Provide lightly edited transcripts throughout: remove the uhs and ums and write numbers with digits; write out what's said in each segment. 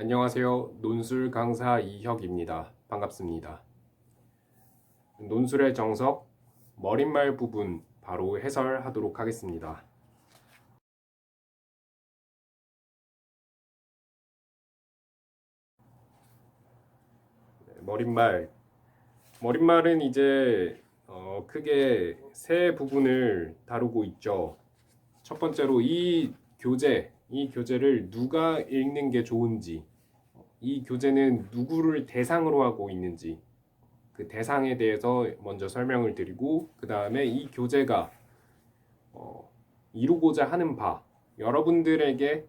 안녕하세요. 논술 강사 이혁입니다. 반갑습니다. 논술의 정석, 머릿말 부분 바로 해설하도록 하겠습니다. 머릿말은 이제 크게 세 부분을 다루고 있죠. 첫 번째로 이 교재를 누가 읽는 게 좋은지, 이 교재는 누구를 대상으로 하고 있는지, 그 대상에 대해서 먼저 설명을 드리고, 그 다음에 이 교재가 이루고자 하는 바, 여러분들에게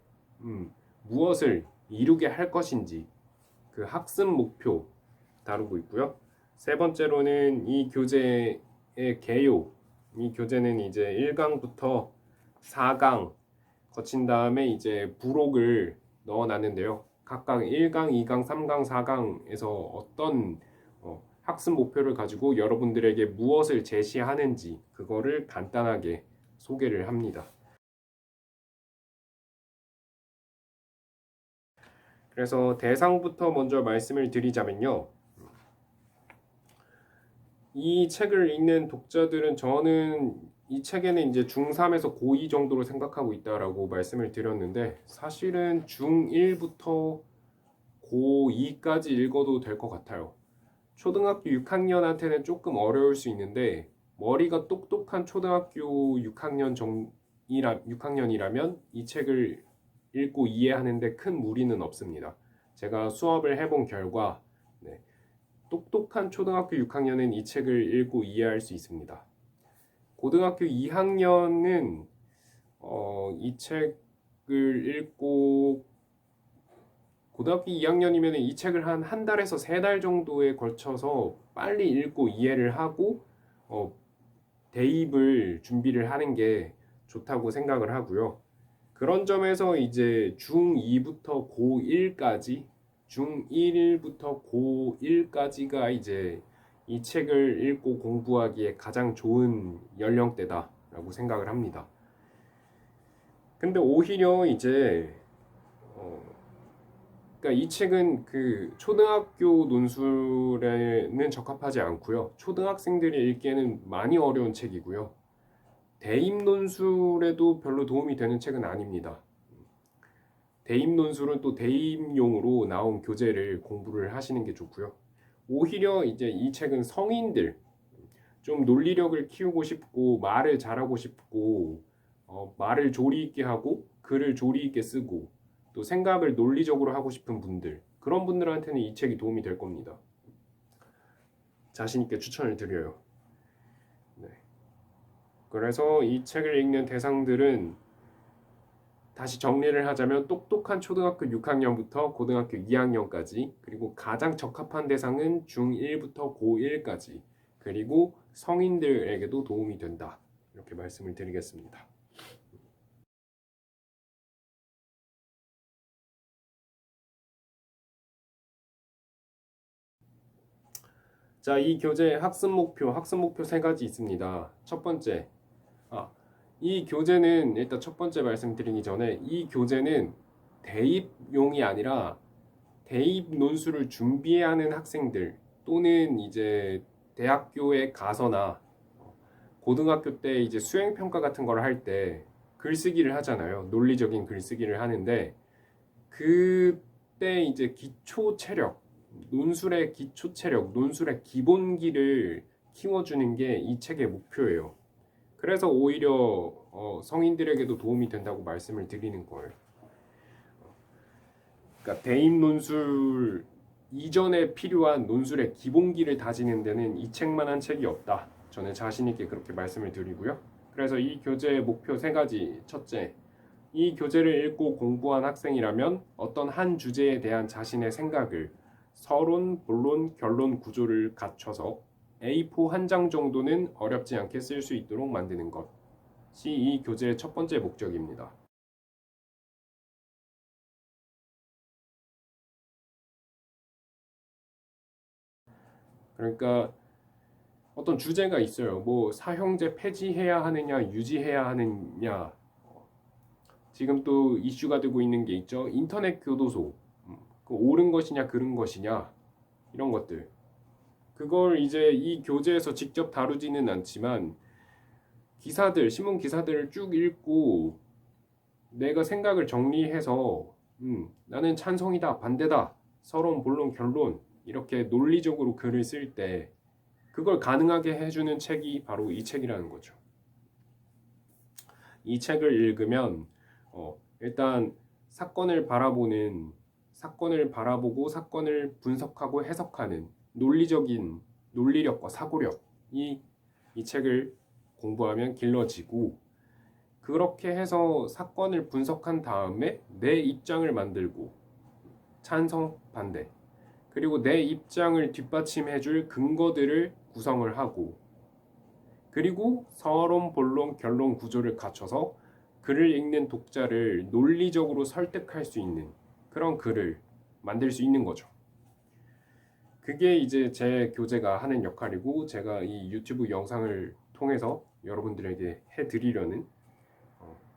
무엇을 이루게 할 것인지, 그 학습 목표 다루고 있고요. 세 번째로는 이 교재의 개요. 이 교재는 이제 1강부터 4강 거친 다음에 이제 부록을 넣어놨는데요. 각각 1강, 2강, 3강, 4강에서 어떤 학습 목표를 가지고 여러분들에게 무엇을 제시하는지 그거를 간단하게 소개를 합니다. 그래서 대상부터 먼저 말씀을 드리자면요. 이 책을 읽는 독자들은 저는 이 책에는 이제 중3에서 고2 정도로 생각하고 있다라고 말씀을 드렸는데 사실은 중1부터 고2까지 읽어도 될 것 같아요. 초등학교 6학년한테는 조금 어려울 수 있는데 머리가 똑똑한 초등학교 6학년이라면 이 책을 읽고 이해하는데 큰 무리는 없습니다. 제가 수업을 해본 결과 똑똑한 초등학교 6학년은 이 책을 읽고 이해할 수 있습니다. 고등학교 2학년은 이 책을 읽고 고등학교 2학년이면 이 책을 한 달에서 3달 정도에 걸쳐서 빨리 읽고 이해를 하고 대입을 준비를 하는 게 좋다고 생각을 하고요. 그런 점에서 이제 중2부터 고1까지가 이제 이 책을 읽고 공부하기에 가장 좋은 연령대다라고 생각을 합니다. 근데 오히려 이제 그러니까 이 책은 그 초등학교 논술에는 적합하지 않고요. 초등학생들이 읽기에는 많이 어려운 책이고요. 대입 논술에도 별로 도움이 되는 책은 아닙니다. 대입 논술은 또 대입용으로 나온 교재를 공부를 하시는 게 좋고요. 오히려 이제 이 책은 성인들 좀 논리력을 키우고 싶고 말을 잘하고 싶고 말을 조리 있게 하고 글을 조리 있게 쓰고 또 생각을 논리적으로 하고 싶은 분들 그런 분들한테는 이 책이 도움이 될 겁니다. 자신 있게 추천을 드려요. 네. 그래서 이 책을 읽는 대상들은 다시 정리를 하자면 똑똑한 초등학교 6학년부터 고등학교 2학년까지 그리고 가장 적합한 대상은 중1부터 고1까지 그리고 성인들에게도 도움이 된다. 이렇게 말씀을 드리겠습니다. 자, 이 교재 학습 목표 3가지 있습니다. 첫 번째, 이 교재는 일단 첫 번째 말씀드리기 전에 이 교재는 대입용이 아니라 대입 논술을 준비해야 하는 학생들 또는 이제 대학교에 가서나 고등학교 때 이제 수행평가 같은 걸 할 때 글쓰기를 하잖아요. 논리적인 글쓰기를 하는데 그때 이제 기초 체력, 논술의 기초 체력, 논술의 기본기를 키워주는 게 이 책의 목표예요. 그래서 오히려 성인들에게도 도움이 된다고 말씀을 드리는 거예요. 그러니까 대입 논술 이전에 필요한 논술의 기본기를 다지는 데는 이 책만한 책이 없다. 저는 자신 있게 그렇게 말씀을 드리고요. 그래서 이 교재의 목표 3가지. 첫째, 이 교재를 읽고 공부한 학생이라면 어떤 한 주제에 대한 자신의 생각을 서론, 본론, 결론 구조를 갖춰서 A4 한 장 정도는 어렵지 않게 쓸 수 있도록 만드는 것이 이 교재의 첫 번째 목적입니다. 그러니까 어떤 주제가 있어요. 뭐 사형제 폐지해야 하느냐, 유지해야 하느냐. 지금 또 이슈가 되고 있는 게 있죠. 인터넷 교도소. 옳은 것이냐 그른 것이냐 이런 것들, 그걸 이제 이 교재에서 직접 다루지는 않지만 기사들, 신문 기사들을 쭉 읽고 내가 생각을 정리해서 나는 찬성이다, 반대다, 서론, 본론, 결론 이렇게 논리적으로 글을 쓸 때 그걸 가능하게 해주는 책이 바로 이 책이라는 거죠. 이 책을 읽으면 일단 사건을 바라보고 사건을 분석하고 해석하는 논리력과 사고력이 이 책을 공부하면 길러지고, 그렇게 해서 사건을 분석한 다음에 내 입장을 만들고 찬성, 반대, 그리고 내 입장을 뒷받침해줄 근거들을 구성을 하고, 그리고 서론, 본론, 결론 구조를 갖춰서 글을 읽는 독자를 논리적으로 설득할 수 있는 그런 글을 만들 수 있는 거죠. 그게 이제 제 교재가 하는 역할이고, 제가 이 유튜브 영상을 통해서 여러분들에게 해드리려는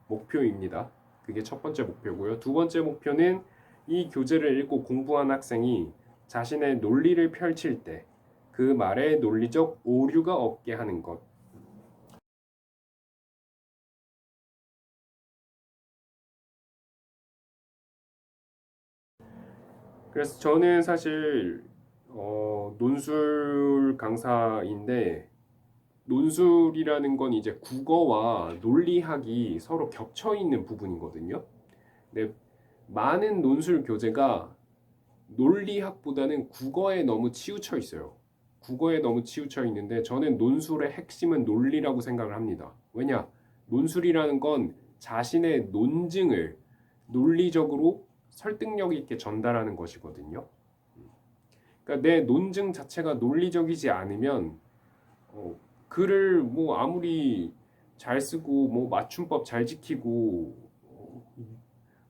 목표입니다. 그게 첫 번째 목표고요. 두 번째 목표는 이 교재를 읽고 공부한 학생이 자신의 논리를 펼칠 때 그 말에 논리적 오류가 없게 하는 것. 그래서 저는 사실 논술 강사인데, 논술이라는 건 이제 국어와 논리학이 서로 겹쳐 있는 부분이거든요. 근데 많은 논술 교재가 논리학보다는 국어에 너무 치우쳐 있어요. 국어에 너무 치우쳐 있는데 저는 논술의 핵심은 논리라고 생각을 합니다. 왜냐? 논술이라는 건 자신의 논증을 논리적으로 설득력 있게 전달하는 것이거든요. 그러니까 내 논증 자체가 논리적이지 않으면 글을 뭐 아무리 잘 쓰고 뭐 맞춤법 잘 지키고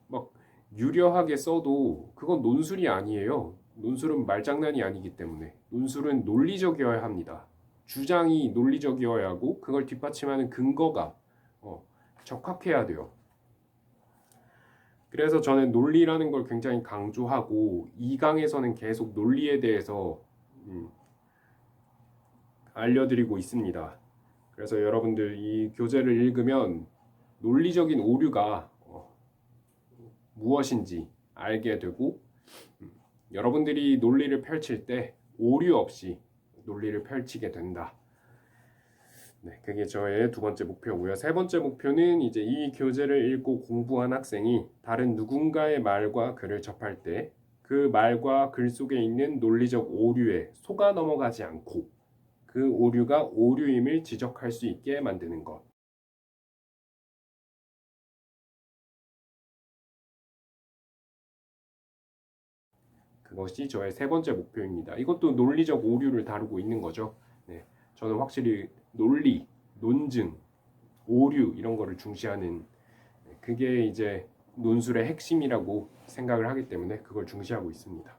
막 유려하게 써도 그건 논술이 아니에요. 논술은 말장난이 아니기 때문에. 논술은 논리적이어야 합니다. 주장이 논리적이어야 하고 그걸 뒷받침하는 근거가 적합해야 돼요. 그래서 저는 논리라는 걸 굉장히 강조하고 2강에서는 계속 논리에 대해서 알려드리고 있습니다. 그래서 여러분들 이 교재를 읽으면 논리적인 오류가 무엇인지 알게 되고, 여러분들이 논리를 펼칠 때 오류 없이 논리를 펼치게 된다. 네, 그게 저의 두 번째 목표고요. 세 번째 목표는 이제 이 교재를 읽고 공부한 학생이 다른 누군가의 말과 글을 접할 때 그 말과 글 속에 있는 논리적 오류에 속아 넘어가지 않고 그 오류가 오류임을 지적할 수 있게 만드는 것. 그것이 저의 세 번째 목표입니다. 이것도 논리적 오류를 다루고 있는 거죠. 네, 저는 확실히 논리, 논증, 오류 이런 거를 중시하는, 그게 이제 논술의 핵심이라고 생각을 하기 때문에 그걸 중시하고 있습니다.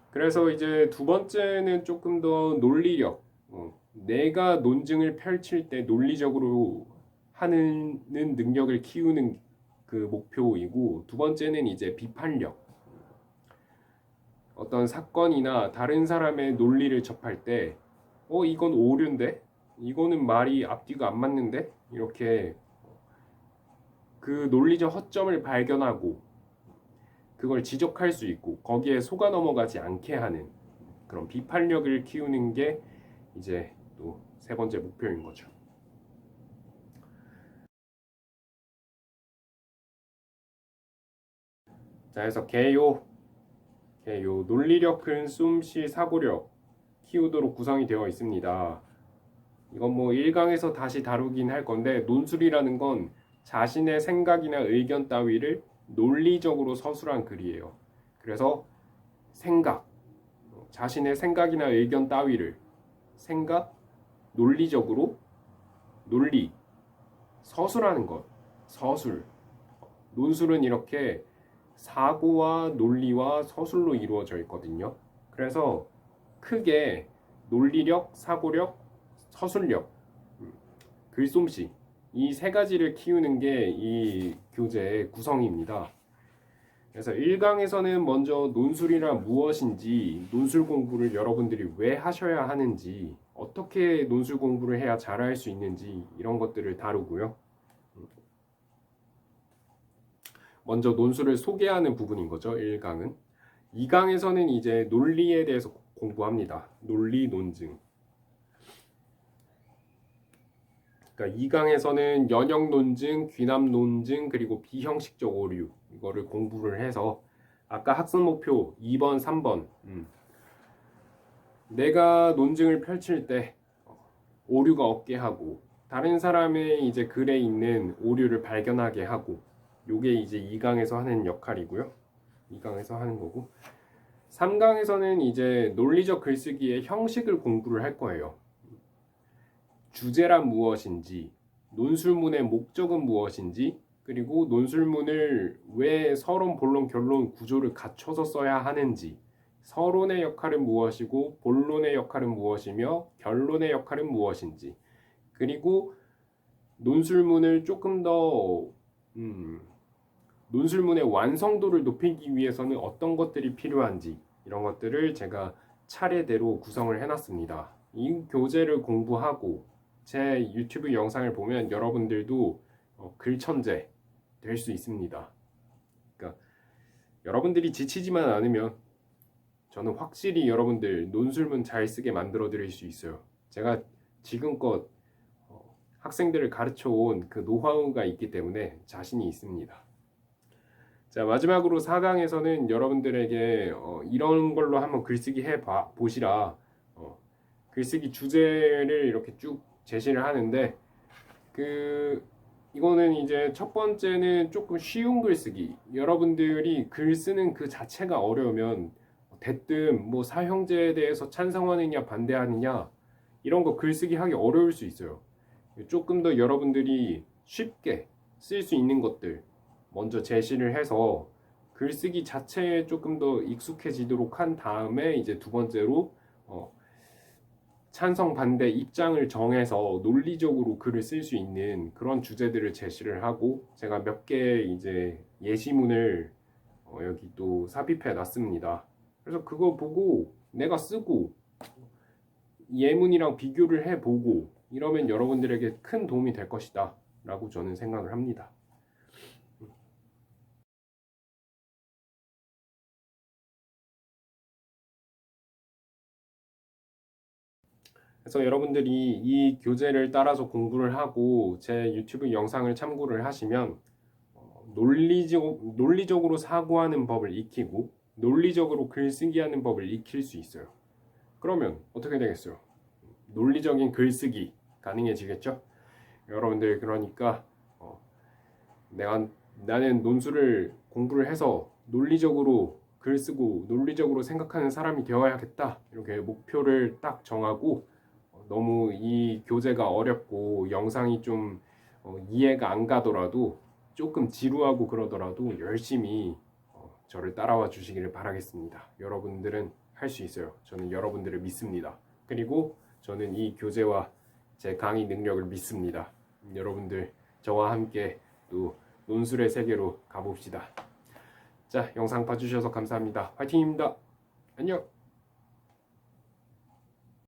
그래서 이제 두 번째는 조금 더 논리력, 내가 논증을 펼칠 때 논리적으로 하는 능력을 키우는 그 목표이고, 두 번째는 이제 비판력. 어떤 사건이나 다른 사람의 논리를 접할 때 이건 오류인데? 이거는 말이 앞뒤가 안 맞는데? 이렇게 그 논리적 허점을 발견하고 그걸 지적할 수 있고 거기에 속아 넘어가지 않게 하는 그런 비판력을 키우는 게 이제 또 세 번째 목표인 거죠. 자, 그래서 개요 논리력은 솜씨 사고력 키우도록 구성이 되어 있습니다. 이건 뭐 1강에서 다시 다루긴 할 건데, 논술이라는 건 자신의 생각이나 의견 따위를 논리적으로 서술한 글이에요. 그래서 자신의 생각이나 의견 따위를 논리적으로 서술하는 것, 서술. 논술은 이렇게 사고와 논리와 서술로 이루어져 있거든요. 그래서 크게 논리력, 사고력, 서술력, 글솜씨 이 세 가지를 키우는 게 이 교재의 구성입니다. 그래서 1강에서는 먼저 논술이란 무엇인지, 논술 공부를 여러분들이 왜 하셔야 하는지, 어떻게 논술 공부를 해야 잘할 수 있는지 이런 것들을 다루고요. 먼저 논술을 소개하는 부분인 거죠. 1강은. 2강에서는 이제 논리에 대해서 공부합니다. 논리, 논증. 그러니까 2강에서는 연역 논증, 귀납 논증, 그리고 비형식적 오류 이거를 공부를 해서 아까 학습 목표 2번, 3번 내가 논증을 펼칠 때 오류가 없게 하고 다른 사람의 이제 글에 있는 오류를 발견하게 하고 요게 이제 2강에서 하는 역할이고요. 2강에서 하는 거고 3강에서는 이제 논리적 글쓰기의 형식을 공부를 할 거예요. 주제란 무엇인지, 논술문의 목적은 무엇인지, 그리고 논술문을 왜 서론, 본론, 결론 구조를 갖춰서 써야 하는지, 서론의 역할은 무엇이고, 본론의 역할은 무엇이며, 결론의 역할은 무엇인지, 그리고 논술문을 조금 더 논술문의 완성도를 높이기 위해서는 어떤 것들이 필요한지 이런 것들을 제가 차례대로 구성을 해놨습니다. 이 교재를 공부하고 제 유튜브 영상을 보면 여러분들도 글천재 될 수 있습니다. 그러니까 여러분들이 지치지만 않으면 저는 확실히 여러분들 논술문 잘 쓰게 만들어 드릴 수 있어요. 제가 지금껏 학생들을 가르쳐 온 그 노하우가 있기 때문에 자신이 있습니다. 자, 마지막으로 4강에서는 여러분들에게 이런 걸로 한번 글쓰기 보시라. 글쓰기 주제를 이렇게 쭉 제시를 하는데 이거는 이제 첫 번째는 조금 쉬운 글쓰기. 여러분들이 글 쓰는 그 자체가 어려우면 대뜸 뭐 사형제에 대해서 찬성하느냐 반대하느냐 이런 거 글쓰기 하기 어려울 수 있어요. 조금 더 여러분들이 쉽게 쓸 수 있는 것들 먼저 제시를 해서 글쓰기 자체에 조금 더 익숙해지도록 한 다음에 이제 두 번째로 찬성 반대 입장을 정해서 논리적으로 글을 쓸 수 있는 그런 주제들을 제시를 하고 제가 몇 개 이제 예시문을 여기 또 삽입해 놨습니다. 그래서 그거 보고 내가 쓰고 예문이랑 비교를 해보고 이러면 여러분들에게 큰 도움이 될 것이다 라고 저는 생각을 합니다. 그래서 여러분들이 이 교재를 따라서 공부를 하고 제 유튜브 영상을 참고를 하시면 논리적으로 사고하는 법을 익히고 논리적으로 글쓰기 하는 법을 익힐 수 있어요. 그러면 어떻게 되겠어요? 논리적인 글쓰기 가능해지겠죠? 여러분들 그러니까 나는 논술을 공부를 해서 논리적으로 글 쓰고 논리적으로 생각하는 사람이 되어야겠다 이렇게 목표를 딱 정하고 너무 이 교재가 어렵고 영상이 좀 이해가 안 가더라도 조금 지루하고 그러더라도 열심히 저를 따라와 주시기를 바라겠습니다. 여러분들은 할 수 있어요. 저는 여러분들을 믿습니다. 그리고 저는 이 교재와 제 강의 능력을 믿습니다. 여러분들 저와 함께 또 논술의 세계로 가봅시다. 자, 영상 봐주셔서 감사합니다. 화이팅입니다. 안녕.